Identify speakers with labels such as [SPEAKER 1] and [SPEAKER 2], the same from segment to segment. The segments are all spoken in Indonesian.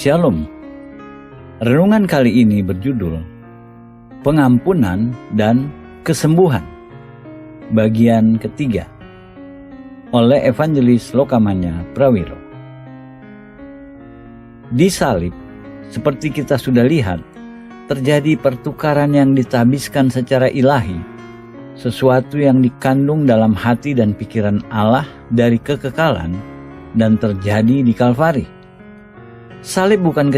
[SPEAKER 1] Shalom. Renungan kali ini berjudul Pengampunan dan Kesembuhan, bagian ketiga, oleh Evangelis Lokamanya Prawiro. Di salib, seperti kita sudah lihat, terjadi pertukaran yang ditabiskan secara ilahi, sesuatu yang dikandung dalam hati dan pikiran Allah dari kekekalan dan terjadi di Kalvari. Salib bukan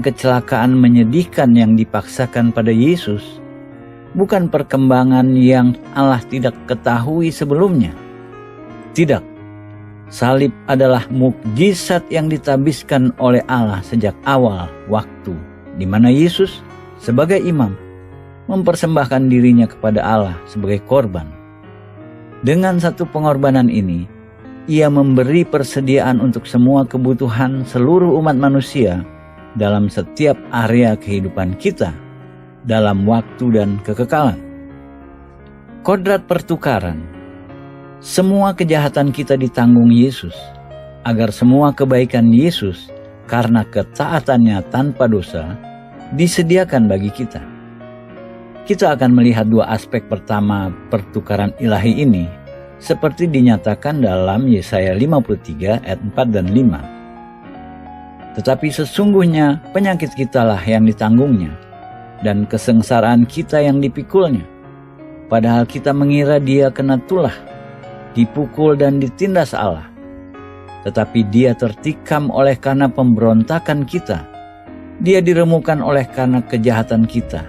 [SPEAKER 1] kecelakaan menyedihkan yang dipaksakan pada Yesus, bukan perkembangan yang Allah tidak ketahui sebelumnya. Tidak, salib adalah mukjizat yang ditabiskan oleh Allah sejak awal waktu, di mana Yesus sebagai imam mempersembahkan dirinya kepada Allah sebagai korban. Dengan satu pengorbanan ini, Ia memberi persediaan untuk semua kebutuhan seluruh umat manusia dalam setiap area kehidupan kita, dalam waktu dan kekekalan. Kodrat pertukaran. Semua kejahatan kita ditanggung Yesus, agar semua kebaikan Yesus karena ketaatannya tanpa dosa disediakan bagi kita. Kita akan melihat dua aspek pertama pertukaran ilahi ini, seperti dinyatakan dalam Yesaya 53 ayat 4 dan 5. Tetapi sesungguhnya penyakit kitalah yang ditanggungnya, dan kesengsaraan kita yang dipikulnya. Padahal kita mengira Dia kena tulah, dipukul dan ditindas Allah. Tetapi Dia tertikam oleh karena pemberontakan kita. Dia diremukan oleh karena kejahatan kita.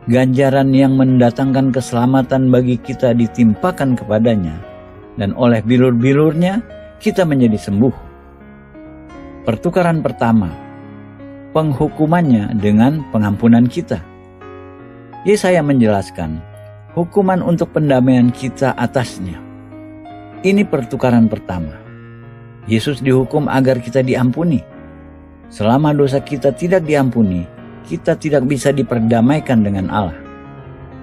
[SPEAKER 1] Ganjaran yang mendatangkan keselamatan bagi kita ditimpakan kepadanya, dan oleh bilur-bilurnya kita menjadi sembuh. Pertukaran pertama, penghukumannya dengan pengampunan kita. Yesaya menjelaskan, hukuman untuk pendamaian kita atasnya. Ini pertukaran pertama. Yesus dihukum agar kita diampuni. Selama dosa kita tidak diampuni, kita tidak bisa diperdamaikan dengan Allah.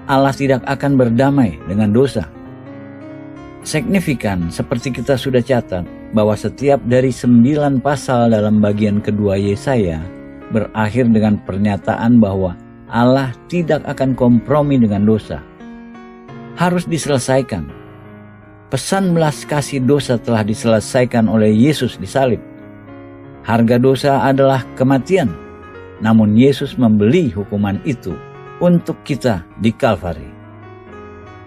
[SPEAKER 1] Allah tidak akan berdamai dengan dosa. Signifikan, seperti kita sudah catat, bahwa setiap dari 9 pasal dalam bagian kedua Yesaya berakhir dengan pernyataan bahwa Allah tidak akan kompromi dengan dosa. Harus diselesaikan. Pesan belas kasih dosa telah diselesaikan oleh Yesus di salib. Harga dosa adalah kematian. Namun Yesus membeli hukuman itu untuk kita di Kalvari.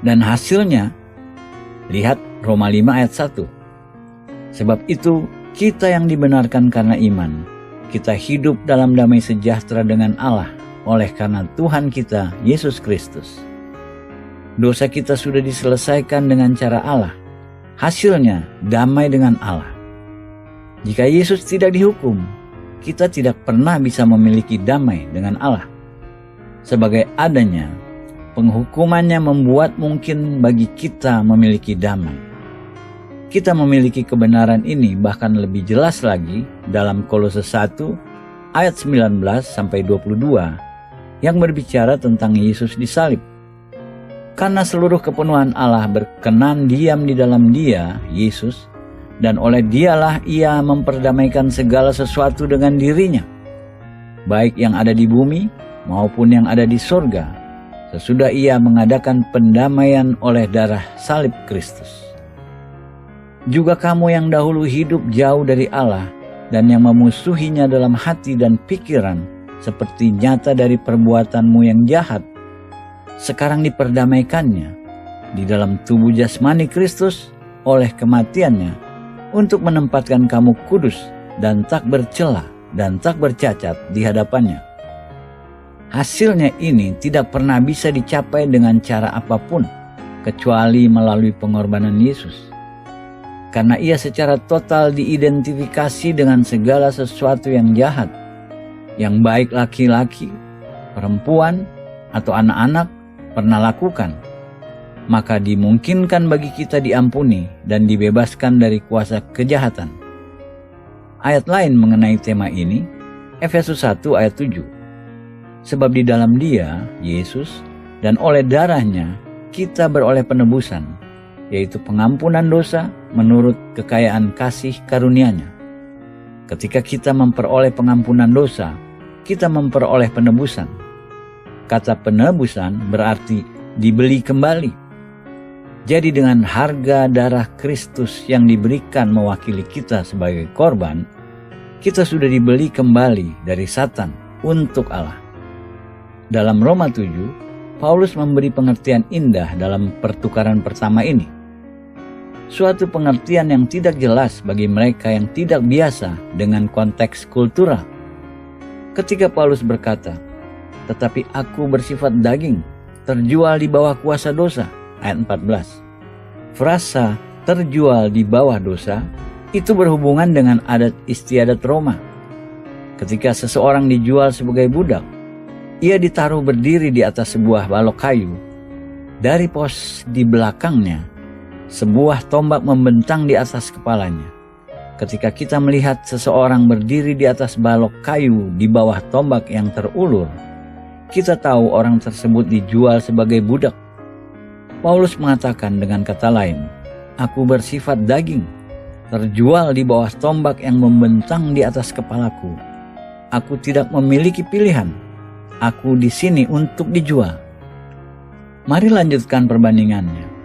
[SPEAKER 1] Dan hasilnya, lihat Roma 5 ayat 1. Sebab itu kita yang dibenarkan karena iman, kita hidup dalam damai sejahtera dengan Allah oleh karena Tuhan kita Yesus Kristus. Dosa kita sudah diselesaikan dengan cara Allah. Hasilnya damai dengan Allah. Jika Yesus tidak dihukum, kita tidak pernah bisa memiliki damai dengan Allah. Sebagai adanya, penghukumannya membuat mungkin bagi kita memiliki damai. Kita memiliki kebenaran ini bahkan lebih jelas lagi dalam Kolose 1 ayat 19-22 yang berbicara tentang Yesus disalib. Karena seluruh kepenuhan Allah berkenan diam di dalam Dia, Yesus, dan oleh Dialah Ia memperdamaikan segala sesuatu dengan dirinya, baik yang ada di bumi maupun yang ada di sorga, sesudah Ia mengadakan pendamaian oleh darah salib Kristus. Juga kamu yang dahulu hidup jauh dari Allah dan yang memusuhinya dalam hati dan pikiran, seperti nyata dari perbuatanmu yang jahat, sekarang diperdamaikannya di dalam tubuh jasmani Kristus oleh kematiannya, untuk menempatkan kamu kudus dan tak bercela dan tak bercacat di hadapannya. Hasilnya ini tidak pernah bisa dicapai dengan cara apapun, kecuali melalui pengorbanan Yesus. Karena Ia secara total diidentifikasi dengan segala sesuatu yang jahat, yang baik laki-laki, perempuan, atau anak-anak pernah lakukan, maka dimungkinkan bagi kita diampuni dan dibebaskan dari kuasa kejahatan. Ayat lain mengenai tema ini, Efesus 1 ayat 7. Sebab di dalam Dia, Yesus, dan oleh darahnya, kita beroleh penebusan, yaitu pengampunan dosa menurut kekayaan kasih karunia-Nya. Ketika kita memperoleh pengampunan dosa, kita memperoleh penebusan. Kata penebusan berarti dibeli kembali. Jadi dengan harga darah Kristus yang diberikan mewakili kita sebagai korban, kita sudah dibeli kembali dari Satan untuk Allah. Dalam Roma 7, Paulus memberi pengertian indah dalam pertukaran pertama ini. Suatu pengertian yang tidak jelas bagi mereka yang tidak biasa dengan konteks kultural. Ketika Paulus berkata, "Tetapi aku bersifat daging, terjual di bawah kuasa dosa," ayat 14. Frasa terjual di bawah dosa itu berhubungan dengan adat istiadat Roma. Ketika seseorang dijual sebagai budak, ia ditaruh berdiri di atas sebuah balok kayu. Dari pos di belakangnya, sebuah tombak membentang di atas kepalanya. Ketika kita melihat seseorang berdiri di atas balok kayu di bawah tombak yang terulur, kita tahu orang tersebut dijual sebagai budak. Paulus mengatakan dengan kata lain, "Aku bersifat daging, terjual di bawah tombak yang membentang di atas kepalaku. Aku tidak memiliki pilihan. Aku di sini untuk dijual." Mari lanjutkan perbandingannya.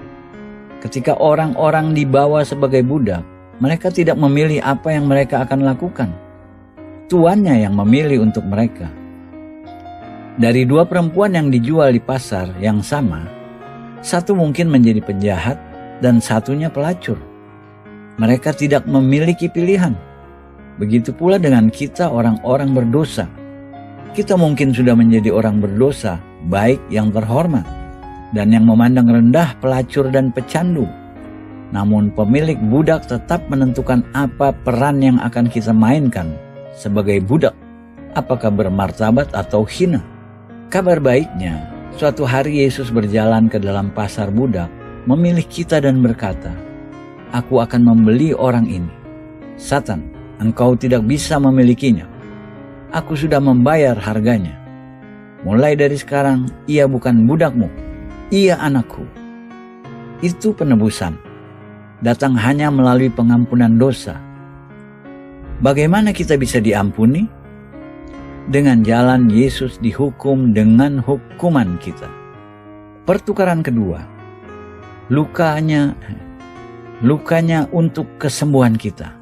[SPEAKER 1] Ketika orang-orang dibawa sebagai budak, mereka tidak memilih apa yang mereka akan lakukan. Tuannya yang memilih untuk mereka. Dari dua perempuan yang dijual di pasar yang sama, satu mungkin menjadi penjahat dan satunya pelacur. Mereka tidak memiliki pilihan. Begitu pula dengan kita orang-orang berdosa. Kita mungkin sudah menjadi orang berdosa, baik yang terhormat, dan yang memandang rendah pelacur dan pecandu. Namun pemilik budak tetap menentukan apa peran yang akan kita mainkan sebagai budak, apakah bermartabat atau hina. Kabar baiknya, suatu hari Yesus berjalan ke dalam pasar budak, memilih kita dan berkata, "Aku akan membeli orang ini. Satan, engkau tidak bisa memilikinya. Aku sudah membayar harganya. Mulai dari sekarang, ia bukan budakmu, ia anakku." Itu penebusan. Datang hanya melalui pengampunan dosa. Bagaimana kita bisa diampuni? Dengan jalan Yesus dihukum dengan hukuman kita. Pertukaran kedua, lukanya untuk kesembuhan kita.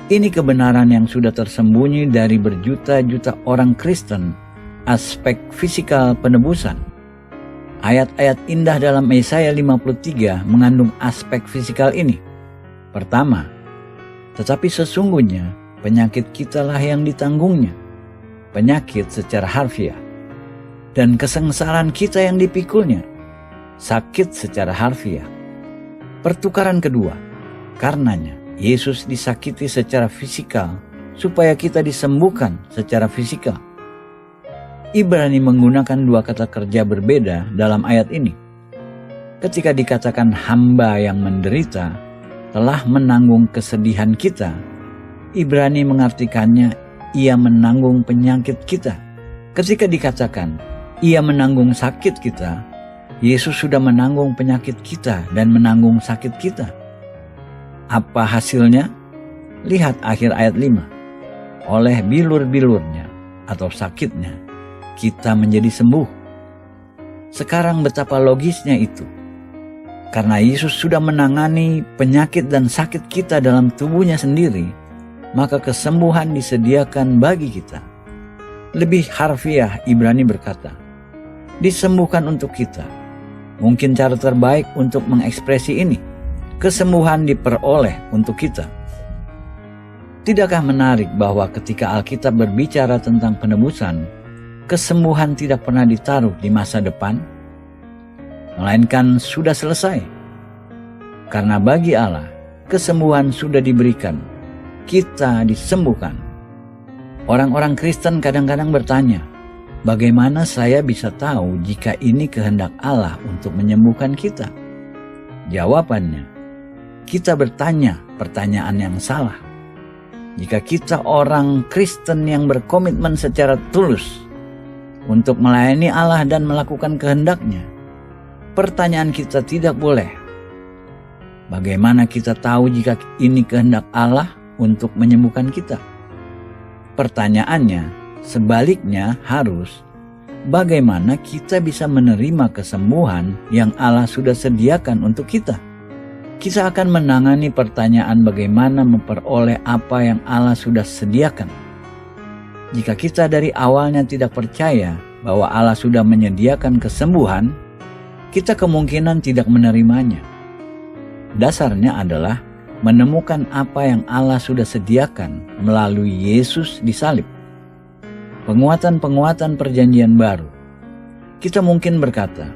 [SPEAKER 1] Ini kebenaran yang sudah tersembunyi dari berjuta-juta orang Kristen, aspek fisikal penebusan. Ayat-ayat indah dalam Yesaya 53 mengandung aspek fisikal ini. Pertama, tetapi sesungguhnya penyakit kitalah yang ditanggungnya. Penyakit secara harfiah. Dan kesengsaraan kita yang dipikulnya. Sakit secara harfiah. Pertukaran kedua, karenanya Yesus disakiti secara fisikal supaya kita disembuhkan secara fisikal. Ibrani menggunakan dua kata kerja berbeda dalam ayat ini. Ketika dikatakan hamba yang menderita telah menanggung kesedihan kita, Ibrani mengartikannya ia menanggung penyakit kita. Ketika dikatakan ia menanggung sakit kita, Yesus sudah menanggung penyakit kita dan menanggung sakit kita. Apa hasilnya? Lihat akhir ayat 5. Oleh bilur-bilurnya atau sakitnya, kita menjadi sembuh. Sekarang betapa logisnya itu. Karena Yesus sudah menangani penyakit dan sakit kita dalam tubuhnya sendiri, maka kesembuhan disediakan bagi kita. Lebih harfiah Ibrani berkata, disembuhkan untuk kita. Mungkin cara terbaik untuk mengekspresi ini, kesembuhan diperoleh untuk kita. Tidakkah menarik bahwa ketika Alkitab berbicara tentang penebusan, kesembuhan tidak pernah ditaruh di masa depan, melainkan sudah selesai. Karena bagi Allah, kesembuhan sudah diberikan. Kita disembuhkan. Orang-orang Kristen kadang-kadang bertanya, bagaimana saya bisa tahu jika ini kehendak Allah untuk menyembuhkan kita? Jawabannya, kita bertanya pertanyaan yang salah. Jika kita orang Kristen yang berkomitmen secara tulus untuk melayani Allah dan melakukan kehendaknya, pertanyaan kita tidak boleh, bagaimana kita tahu jika ini kehendak Allah untuk menyembuhkan kita? Pertanyaannya, sebaliknya harus, bagaimana kita bisa menerima kesembuhan yang Allah sudah sediakan untuk kita? Kita akan menangani pertanyaan bagaimana memperoleh apa yang Allah sudah sediakan. Jika kita dari awalnya tidak percaya bahwa Allah sudah menyediakan kesembuhan, kita kemungkinan tidak menerimanya. Dasarnya adalah menemukan apa yang Allah sudah sediakan melalui Yesus di salib. Penguatan-penguatan perjanjian baru. Kita mungkin berkata,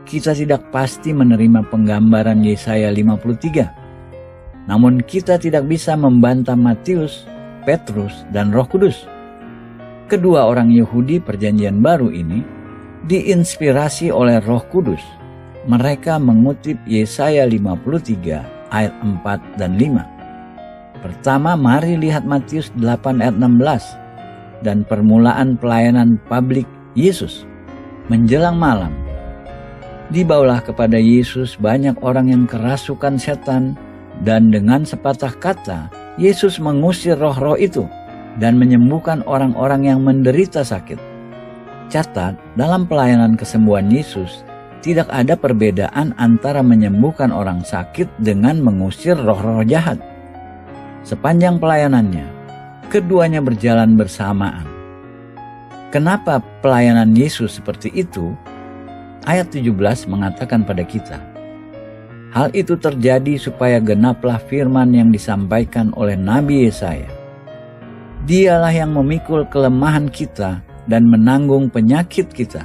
[SPEAKER 1] kita tidak pasti menerima penggambaran Yesaya 53. Namun kita tidak bisa membantah Matius, Petrus, dan Roh Kudus. Kedua orang Yahudi perjanjian baru ini diinspirasi oleh Roh Kudus. Mereka mengutip Yesaya 53 ayat 4 dan 5. Pertama, mari lihat Matius 8 ayat 16 dan permulaan pelayanan publik Yesus. Menjelang malam, dibawalah kepada Yesus banyak orang yang kerasukan setan, dan dengan sepatah kata Yesus mengusir roh-roh itu dan menyembuhkan orang-orang yang menderita sakit. Catat, dalam pelayanan kesembuhan Yesus tidak ada perbedaan antara menyembuhkan orang sakit dengan mengusir roh-roh jahat. Sepanjang pelayanannya, keduanya berjalan bersamaan. Kenapa pelayanan Yesus seperti itu? Ayat 17 mengatakan pada kita, hal itu terjadi supaya genaplah firman yang disampaikan oleh Nabi Yesaya. Dialah yang memikul kelemahan kita dan menanggung penyakit kita.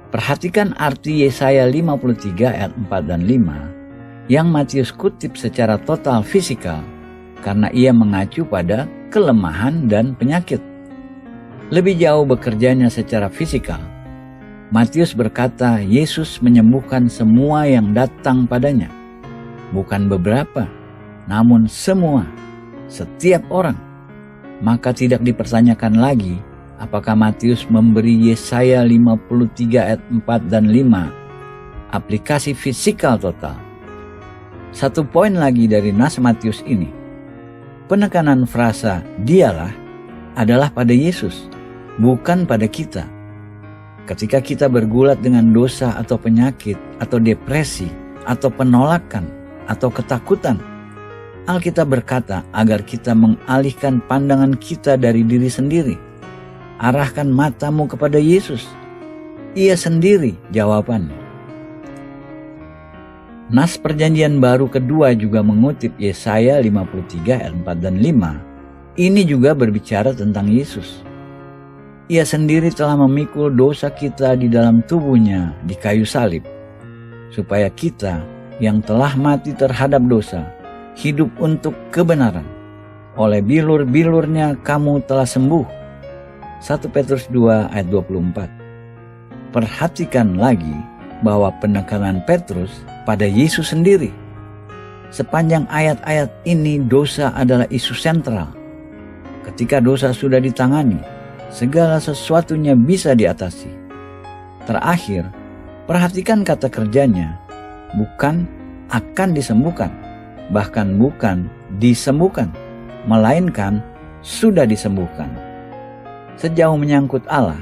[SPEAKER 1] Perhatikan arti Yesaya 53 ayat 4 dan 5 yang Matius kutip secara total fisikal karena ia mengacu pada kelemahan dan penyakit. Lebih jauh bekerjanya secara fisikal. Matius berkata Yesus menyembuhkan semua yang datang padanya. Bukan beberapa, namun semua, setiap orang. Maka tidak dipertanyakan lagi apakah Matius memberi Yesaya 53 ayat 4 dan 5 aplikasi fisikal total. Satu poin lagi dari nas Matius ini. Penekanan frasa dialah adalah pada Yesus, bukan pada kita. Ketika kita bergulat dengan dosa atau penyakit atau depresi atau penolakan atau ketakutan, Alkitab berkata agar kita mengalihkan pandangan kita dari diri sendiri. Arahkan matamu kepada Yesus. Ia sendiri jawabannya. Nas perjanjian baru kedua juga mengutip Yesaya 53 ayat 4 dan 5. Ini juga berbicara tentang Yesus. Ia sendiri telah memikul dosa kita di dalam tubuhnya di kayu salib, supaya kita yang telah mati terhadap dosa, hidup untuk kebenaran. Oleh bilur-bilurnya kamu telah sembuh. 1 Petrus 2 ayat 24. Perhatikan lagi bahwa penekanan Petrus pada Yesus sendiri. Sepanjang ayat-ayat ini dosa adalah isu sentral. Ketika dosa sudah ditangani, segala sesuatunya bisa diatasi. Terakhir, perhatikan kata kerjanya, bukan akan disembuhkan, bahkan bukan disembuhkan, melainkan sudah disembuhkan. Sejauh menyangkut Allah,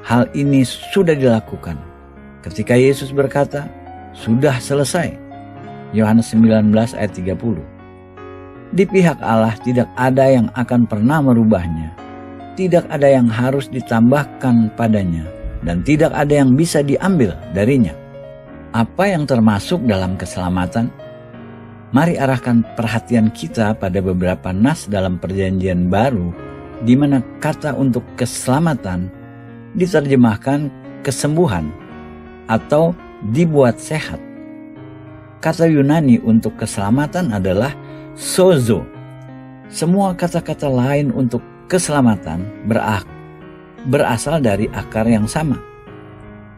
[SPEAKER 1] hal ini sudah dilakukan. Ketika Yesus berkata, sudah selesai. Yohanes 19 ayat 30. Di pihak Allah tidak ada yang akan pernah merubahnya. Tidak ada yang harus ditambahkan padanya. Dan tidak ada yang bisa diambil darinya. Apa yang termasuk dalam keselamatan? Mari arahkan perhatian kita pada beberapa nas dalam perjanjian baru di mana kata untuk keselamatan diterjemahkan kesembuhan atau dibuat sehat. Kata Yunani untuk keselamatan adalah sozo. Semua kata-kata lain untuk keselamatan berasal dari akar yang sama.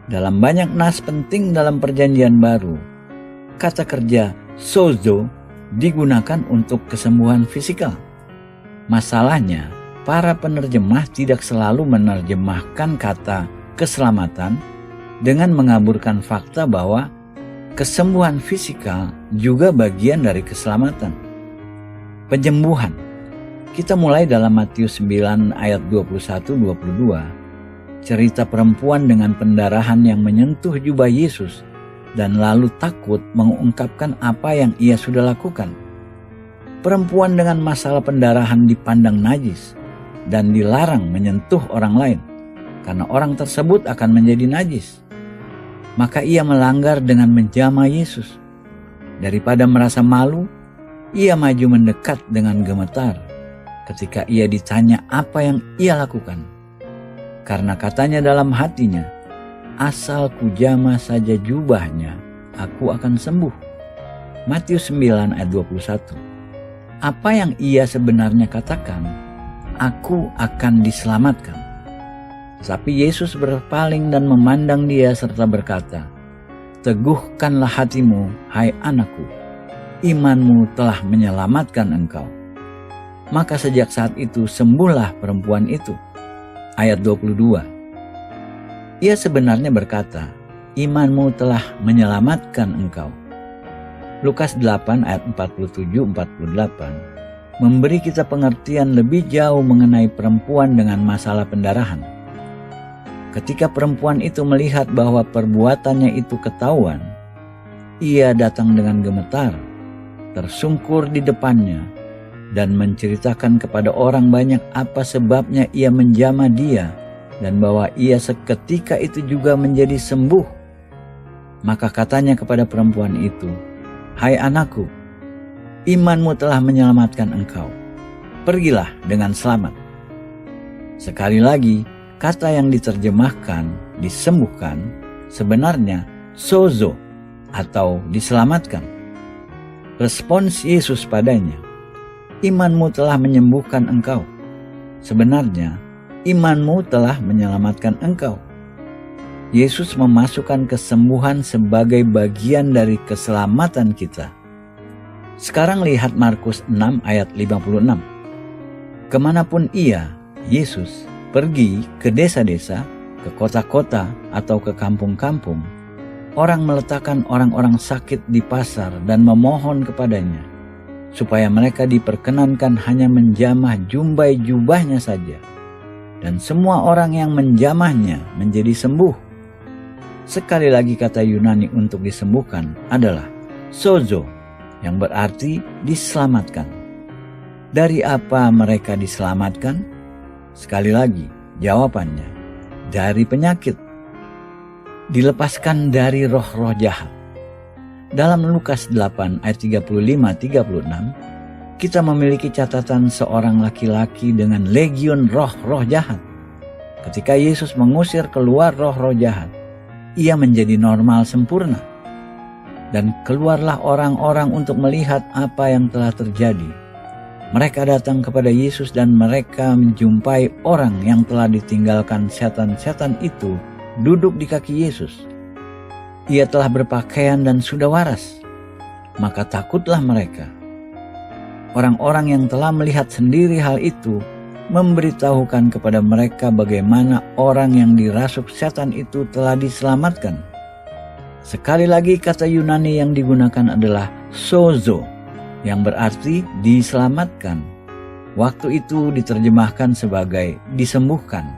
[SPEAKER 1] Dalam banyak nas penting dalam perjanjian baru, kata kerja sozo digunakan untuk kesembuhan fisikal. Masalahnya, para penerjemah tidak selalu menerjemahkan kata keselamatan dengan mengaburkan fakta bahwa kesembuhan fisikal juga bagian dari keselamatan. Penyembuhan. Kita mulai dalam Matius 9 ayat 21-22, cerita perempuan dengan pendarahan yang menyentuh jubah Yesus dan lalu takut mengungkapkan apa yang ia sudah lakukan. Perempuan dengan masalah pendarahan dipandang najis dan dilarang menyentuh orang lain, karena orang tersebut akan menjadi najis. Maka ia melanggar dengan menjamah Yesus. Daripada merasa malu, ia maju mendekat dengan gemetar ketika ia ditanya apa yang ia lakukan. Karena katanya dalam hatinya, asal kujamah saja jubahnya, aku akan sembuh. Matius 9 ayat 21. Apa yang ia sebenarnya katakan? Aku akan diselamatkan. Tapi Yesus berpaling dan memandang dia serta berkata, teguhkanlah hatimu, hai anakku, imanmu telah menyelamatkan engkau. Maka sejak saat itu sembuhlah perempuan itu. Ayat 22. Ia sebenarnya berkata, imanmu telah menyelamatkan engkau. Lukas 8 ayat 47-48 memberi kita pengertian lebih jauh mengenai perempuan dengan masalah pendarahan. Ketika perempuan itu melihat bahwa perbuatannya itu ketahuan, ia datang dengan gemetar, tersungkur di depannya, dan menceritakan kepada orang banyak apa sebabnya ia menjamah dia dan bahwa ia seketika itu juga menjadi sembuh. Maka katanya kepada perempuan itu, hai anakku, imanmu telah menyelamatkan engkau. Pergilah dengan selamat. Sekali lagi, kata yang diterjemahkan disembuhkan sebenarnya sozo atau diselamatkan. Respons Yesus padanya, imanmu telah menyembuhkan engkau. Sebenarnya, imanmu telah menyelamatkan engkau. Yesus memasukkan kesembuhan sebagai bagian dari keselamatan kita. Sekarang lihat Markus 6 ayat 56. Kemanapun ia, Yesus, pergi ke desa-desa, ke kota-kota atau ke kampung-kampung, orang meletakkan orang-orang sakit di pasar dan memohon kepadanya, supaya mereka diperkenankan hanya menjamah jumbai jubahnya saja. Dan semua orang yang menjamahnya menjadi sembuh. Sekali lagi kata Yunani untuk disembuhkan adalah sozo, yang berarti diselamatkan. Dari apa mereka diselamatkan? Sekali lagi, jawabannya, dari penyakit. Dilepaskan dari roh-roh jahat. Dalam Lukas 8 ayat 35-36, kita memiliki catatan seorang laki-laki dengan legiun roh-roh jahat. Ketika Yesus mengusir keluar roh-roh jahat, ia menjadi normal sempurna. Dan keluarlah orang-orang untuk melihat apa yang telah terjadi. Mereka datang kepada Yesus dan mereka menjumpai orang yang telah ditinggalkan setan-setan itu duduk di kaki Yesus. Ia telah berpakaian dan sudah waras. Maka takutlah mereka. Orang-orang yang telah melihat sendiri hal itu memberitahukan kepada mereka bagaimana orang yang dirasuk setan itu telah diselamatkan. Sekali lagi kata Yunani yang digunakan adalah sozo, yang berarti diselamatkan. Waktu itu diterjemahkan sebagai disembuhkan.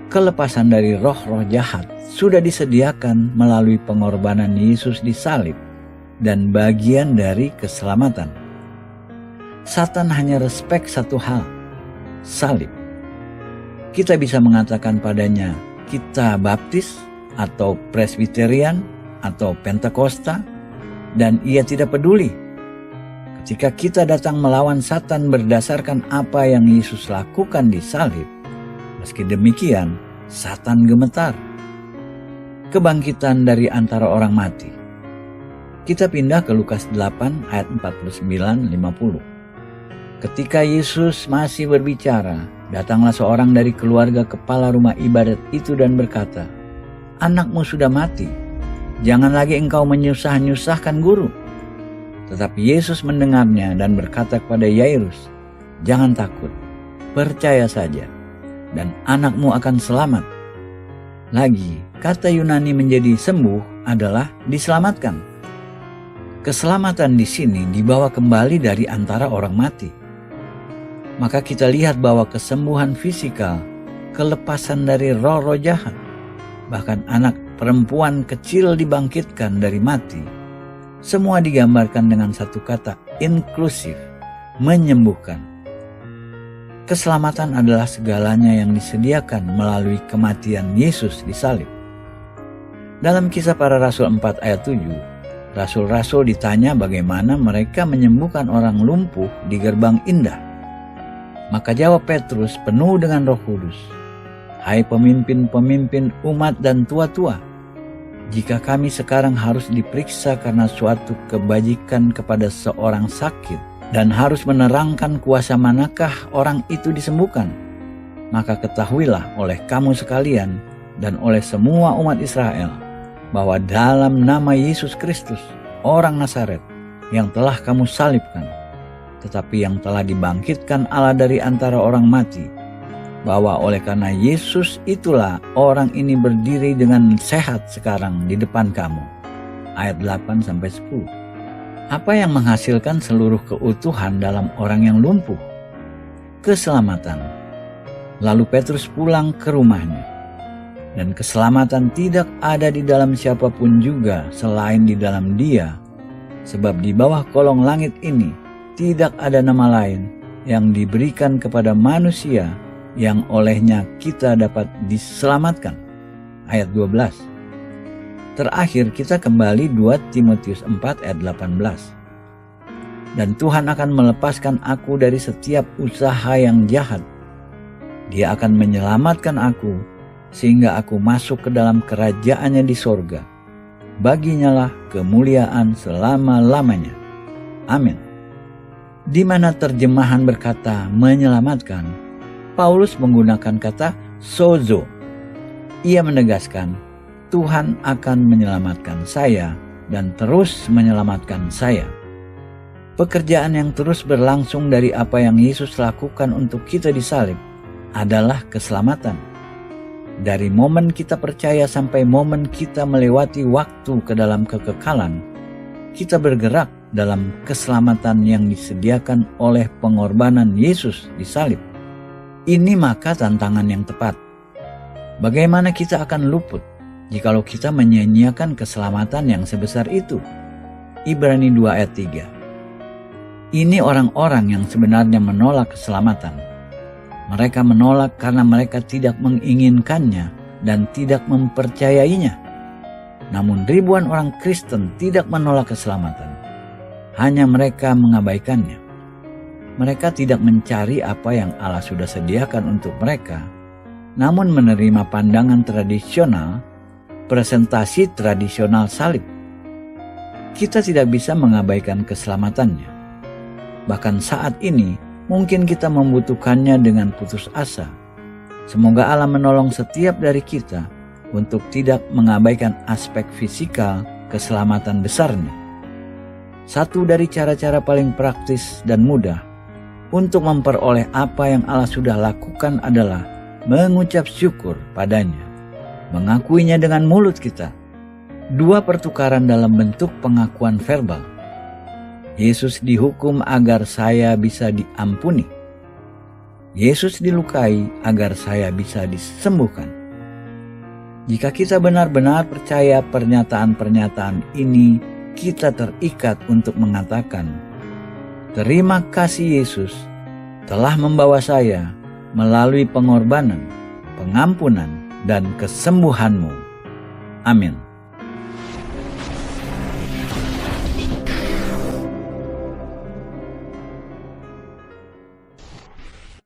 [SPEAKER 1] Kelepasan dari roh-roh jahat sudah disediakan melalui pengorbanan Yesus di salib dan bagian dari keselamatan. Satan hanya respek satu hal, salib. Kita bisa mengatakan padanya, kita baptis atau presbiterian atau pentakosta, dan ia tidak peduli. Ketika kita datang melawan Satan berdasarkan apa yang Yesus lakukan di salib, meski demikian, Satan gemetar. Kebangkitan dari antara orang mati. Kita pindah ke Lukas 8 ayat 49-50. Ketika Yesus masih berbicara, datanglah seorang dari keluarga kepala rumah ibadat itu dan berkata, "Anakmu sudah mati, jangan lagi engkau menyusah-nyusahkan guru." Tetapi Yesus mendengarnya dan berkata kepada Yairus, "Jangan takut, percaya saja, dan anakmu akan selamat." Lagi, kata Yunani menjadi sembuh adalah diselamatkan. Keselamatan di sini dibawa kembali dari antara orang mati. maka kita lihat bahwa kesembuhan fisikal, kelepasan dari roh-roh jahat, bahkan anak perempuan kecil dibangkitkan dari mati, semua digambarkan dengan satu kata, inklusif, menyembuhkan. Keselamatan adalah segalanya yang disediakan melalui kematian Yesus di salib. Dalam Kisah Para Rasul 4 ayat 7, rasul-rasul ditanya bagaimana mereka menyembuhkan orang lumpuh di gerbang indah. Maka jawab Petrus penuh dengan Roh Kudus, "Hai pemimpin-pemimpin umat dan tua-tua, jika kami sekarang harus diperiksa karena suatu kebajikan kepada seorang sakit dan harus menerangkan kuasa manakah orang itu disembuhkan, maka ketahuilah oleh kamu sekalian dan oleh semua umat Israel bahwa dalam nama Yesus Kristus, orang Nazaret, yang telah kamu salibkan, tetapi yang telah dibangkitkan Allah dari antara orang mati, bahwa oleh karena Yesus itulah orang ini berdiri dengan sehat sekarang di depan kamu." Ayat 8-10. Apa yang menghasilkan seluruh keutuhan dalam orang yang lumpuh? Keselamatan. Lalu Petrus pulang ke rumahnya. Dan keselamatan tidak ada di dalam siapapun juga selain di dalam Dia. Sebab di bawah kolong langit ini tidak ada nama lain yang diberikan kepada manusia yang olehnya kita dapat diselamatkan. Ayat 12. Terakhir kita kembali 2 Timotius 4 ayat 18. "Dan Tuhan akan melepaskan aku dari setiap usaha yang jahat. Dia akan menyelamatkan aku sehingga aku masuk ke dalam kerajaannya di sorga. Baginyalah kemuliaan selama-lamanya. Amin." Di mana terjemahan berkata menyelamatkan, Paulus menggunakan kata sozo. Ia menegaskan, Tuhan akan menyelamatkan saya dan terus menyelamatkan saya. Pekerjaan yang terus berlangsung dari apa yang Yesus lakukan untuk kita di salib adalah keselamatan. Dari momen kita percaya sampai momen kita melewati waktu ke dalam kekekalan, kita bergerak dalam keselamatan yang disediakan oleh pengorbanan Yesus di salib. Ini maka tantangan yang tepat. Bagaimana kita akan luput jikalau kita menyia-nyiakan keselamatan yang sebesar itu? Ibrani 2 ayat 3. Ini orang-orang yang sebenarnya menolak keselamatan. Mereka menolak karena mereka tidak menginginkannya dan tidak mempercayainya. Namun ribuan orang Kristen tidak menolak keselamatan. Hanya mereka mengabaikannya. Mereka tidak mencari apa yang Allah sudah sediakan untuk mereka, namun menerima pandangan tradisional, presentasi tradisional salib. Kita tidak bisa mengabaikan keselamatannya. Bahkan saat ini mungkin kita membutuhkannya dengan putus asa. Semoga Allah menolong setiap dari kita untuk tidak mengabaikan aspek fisikal keselamatan besarnya. Satu dari cara-cara paling praktis dan mudah untuk memperoleh apa yang Allah sudah lakukan adalah mengucap syukur padanya. Mengakuinya dengan mulut kita. Dua pertukaran dalam bentuk pengakuan verbal. Yesus dihukum agar saya bisa diampuni. Yesus dilukai agar saya bisa disembuhkan. Jika kita benar-benar percaya pernyataan-pernyataan ini, kita terikat untuk mengatakan, "Terima kasih Yesus telah membawa saya melalui pengorbanan, pengampunan, dan kesembuhan-Mu." Amin.